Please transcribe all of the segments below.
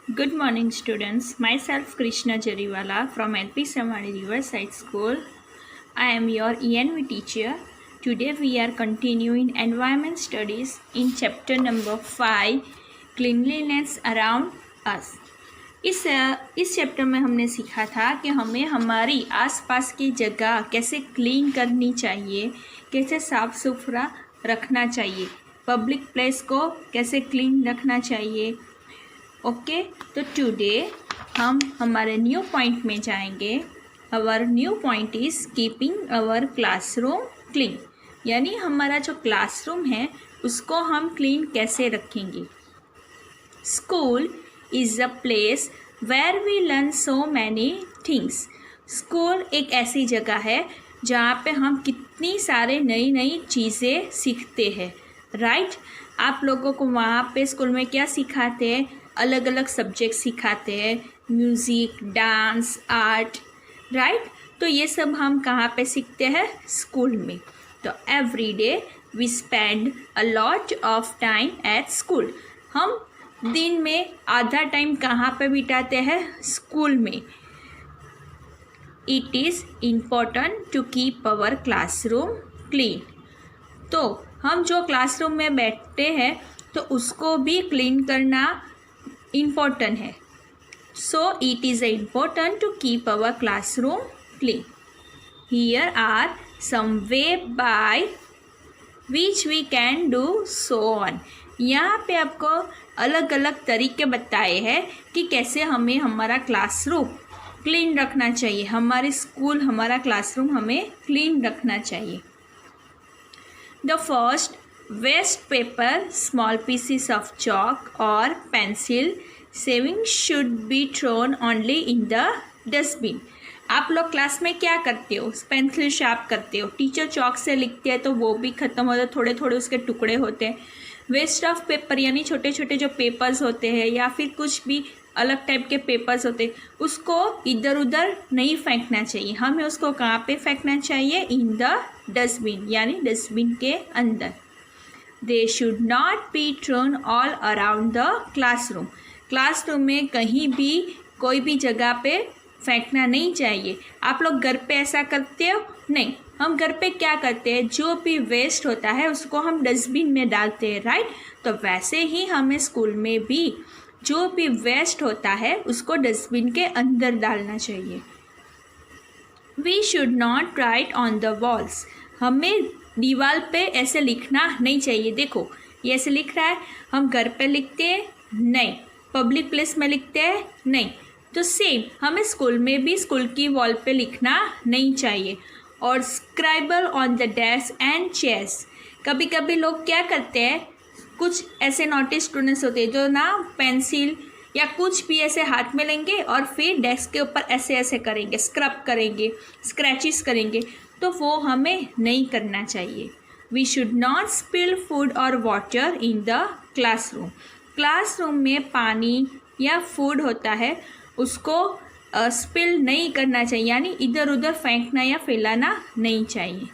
Good morning, students. Myself, Krishna Jariwala from LP Samani Riverside School. I am your ENV teacher. Today we are continuing environment studies in chapter number 5, cleanliness around us. इस chapter में हमने सीखा था कि हमें हमारी आसपास की जगह कैसे क्लीन करनी चाहिए, कैसे साफ़ सुथरा रखना चाहिए, पब्लिक प्लेस को कैसे क्लीन रखना चाहिए। ओके, तो टुडे हम हमारे न्यू पॉइंट में जाएंगे। Our new point is keeping our classroom clean, यानी हमारा जो क्लासरूम है उसको हम क्लीन कैसे रखेंगे। School is a place where we learn so many things. School एक ऐसी जगह है जहाँ पे हम कितनी सारे नई नई चीज़ें सीखते हैं, राइट। आप लोगों को वहाँ पे स्कूल में क्या सिखाते हैं, अलग अलग सब्जेक्ट सिखाते हैं, म्यूज़िक, डांस, आर्ट, राइट। तो ये सब हम कहाँ पे सीखते हैं, स्कूल में। तो every day we spend a lot of time at school. हम दिन में आधा टाइम कहाँ पे बिताते हैं, स्कूल में। It is important to keep our classroom clean. तो हम जो क्लासरूम में बैठते हैं तो उसको भी क्लीन करना इम्पोर्टेंट है। So it is important to keep our classroom clean. Here are some way by which we can do so on. यहाँ पे आपको अलग अलग तरीके बताए हैं कि कैसे हमें हमारा क्लासरूम क्लीन रखना चाहिए, हमारे स्कूल, हमारा क्लासरूम हमें क्लीन रखना चाहिए। The first, waste paper, small pieces of chalk or pencil saving should be thrown only in the dustbin. आप लोग क्लास में क्या करते हो, पेंसिल शार्प करते हो, टीचर चॉक से लिखते हैं तो वो भी ख़त्म हो जाते, थोड़े थोड़े उसके टुकड़े होते हैं। वेस्ट ऑफ पेपर यानी छोटे छोटे जो पेपर्स होते हैं या फिर कुछ भी अलग टाइप के पेपर्स होते हैं, उसको इधर उधर नहीं फेंकना चाहिए। हमें उसको कहाँ पे फेंकना चाहिए, इन द डस्टबिन, यानी डस्टबिन के अंदर। They should not be thrown all around the classroom. Classroom में कहीं भी कोई भी जगह पे फेंकना नहीं चाहिए। आप लोग घर पे ऐसा करते हो? नहीं, हम घर पे क्या करते हैं, जो भी वेस्ट होता है उसको हम डस्टबिन में डालते हैं, राइट। तो वैसे ही हमें स्कूल में भी जो भी वेस्ट होता है उसको डस्टबिन के अंदर डालना चाहिए। We should not write on the walls. हमें दीवार पे ऐसे लिखना नहीं चाहिए। देखो ये ऐसे लिख रहा है, हम घर पे लिखते हैं नहीं, पब्लिक प्लेस में लिखते हैं नहीं। तो सेम हमें स्कूल में भी स्कूल की वॉल पे लिखना नहीं चाहिए। और scribble on the desk and chairs. कभी कभी लोग क्या करते हैं, कुछ ऐसे नोटिस स्टूडेंट्स होते हैं जो ना पेंसिल या कुछ भी ऐसे हाथ में लेंगे और फिर डेस्क के ऊपर ऐसे ऐसे करेंगे, स्क्रब करेंगे, स्क्रैचेस करेंगे। तो वो हमें नहीं करना चाहिए। We should not spill food और water in the classroom. Classroom में पानी या फूड होता है उसको स्पिल नहीं करना चाहिए, यानी इधर उधर फेंकना या फैलाना नहीं चाहिए।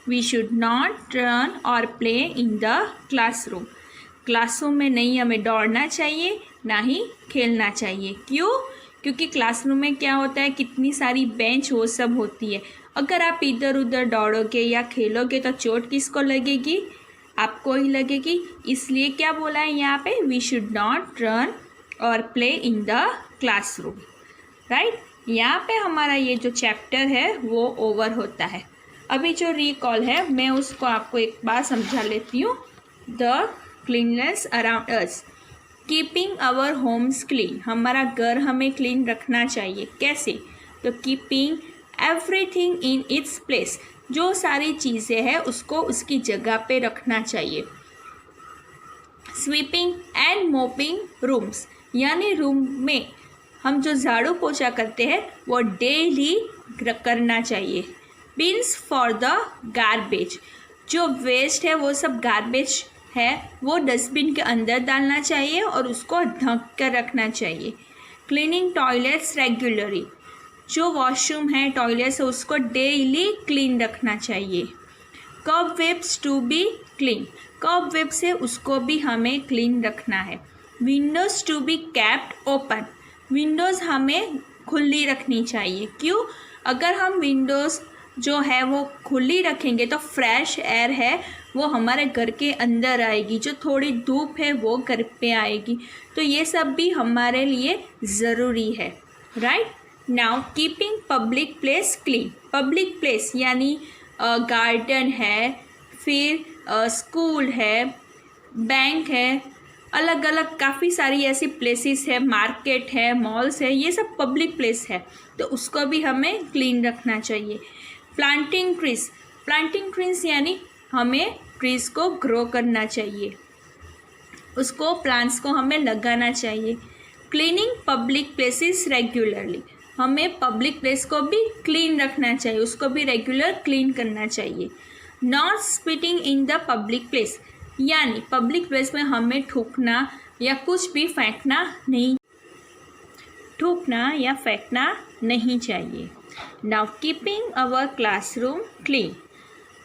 वी शुड नॉट रन और play in the classroom. Classroom में नहीं हमें दौड़ना चाहिए, ना ही खेलना चाहिए। क्यों? क्योंकि क्लासरूम में क्या होता है, कितनी सारी बेंच वो सब होती है। अगर आप इधर उधर दौड़ोगे या खेलोगे तो चोट किसको लगेगी, आपको ही लगेगी। इसलिए क्या बोला है यहाँ पे, वी शुड नॉट रन और play in the classroom, right. यहाँ पे हमारा ये जो चैप्टर है वो ओवर होता है। अभी जो रिकॉल है मैं उसको आपको एक बार समझा लेती हूँ। The cleanness around us, keeping our homes clean. हमारा घर हमें क्लीन रखना चाहिए। कैसे? तो keeping everything in its place. जो सारी चीज़ें हैं उसको उसकी जगह पे रखना चाहिए। स्वीपिंग एंड मोपिंग रूम्स, यानी रूम में हम जो झाड़ू पोछा करते हैं वो डेली करना चाहिए। बिन्स फॉर द गार्बेज, जो वेस्ट है वो सब गार्बेज है वो डस्टबिन के अंदर डालना चाहिए और उसको ढक कर रखना चाहिए। क्लीनिंग टॉयलेट्स रेगुलरली, जो वॉशरूम है, टॉयलेट्स है, उसको डेली क्लीन रखना चाहिए। Cobwebs to be clean, cobweb से उसको भी हमें क्लीन रखना है। Windows to be kept open, windows हमें खुली रखनी चाहिए। क्यों? अगर हम विंडोज़ जो है वो खुली रखेंगे तो फ्रेश एयर है वो हमारे घर के अंदर आएगी, जो थोड़ी धूप है वो घर पे आएगी। तो ये सब भी हमारे लिए ज़रूरी है, right. Now keeping public place clean, public place यानी गार्डन है, फिर स्कूल है, बैंक है, अलग अलग काफ़ी सारी ऐसी प्लेसेस है, मार्केट है, मॉल्स है, ये सब पब्लिक प्लेस है, तो उसको भी हमें क्लीन रखना चाहिए। प्लांटिंग ट्रीज, प्लांटिंग ट्रीज यानी हमें ट्रीज को ग्रो करना चाहिए, उसको प्लांट्स को हमें लगाना चाहिए। क्लीनिंग पब्लिक प्लेसेस रेगुलरली, हमें पब्लिक प्लेस को भी क्लीन रखना चाहिए, उसको भी रेगुलर क्लीन करना चाहिए। Not spitting in the public place, यानी पब्लिक प्लेस में हमें थूकना या कुछ भी फेंकना नहीं, थूकना या फेंकना नहीं चाहिए। Now keeping our classroom clean,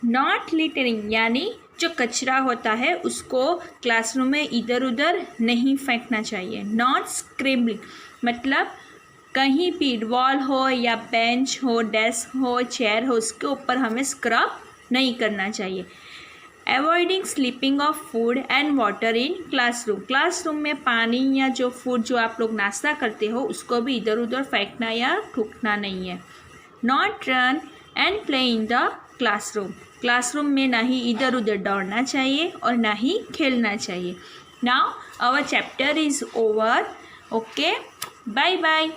not littering यानी जो कचरा होता है उसको क्लासरूम में इधर उधर नहीं फेंकना चाहिए। नॉट स्क्रिबलिंग मतलब कहीं भी वॉल हो या बेंच हो, डेस्क हो, चेयर हो, उसके ऊपर हमें स्क्रब नहीं करना चाहिए। Avoiding slipping of food and water in classroom, classroom में पानी या जो फूड जो आप लोग नाश्ता करते हो उसको भी इधर उधर फेंकना या थूकना नहीं है। Not run and play in the classroom, classroom में ना ही इधर उधर दौड़ना चाहिए और ना ही खेलना चाहिए। Now our chapter is over. Okay, bye bye.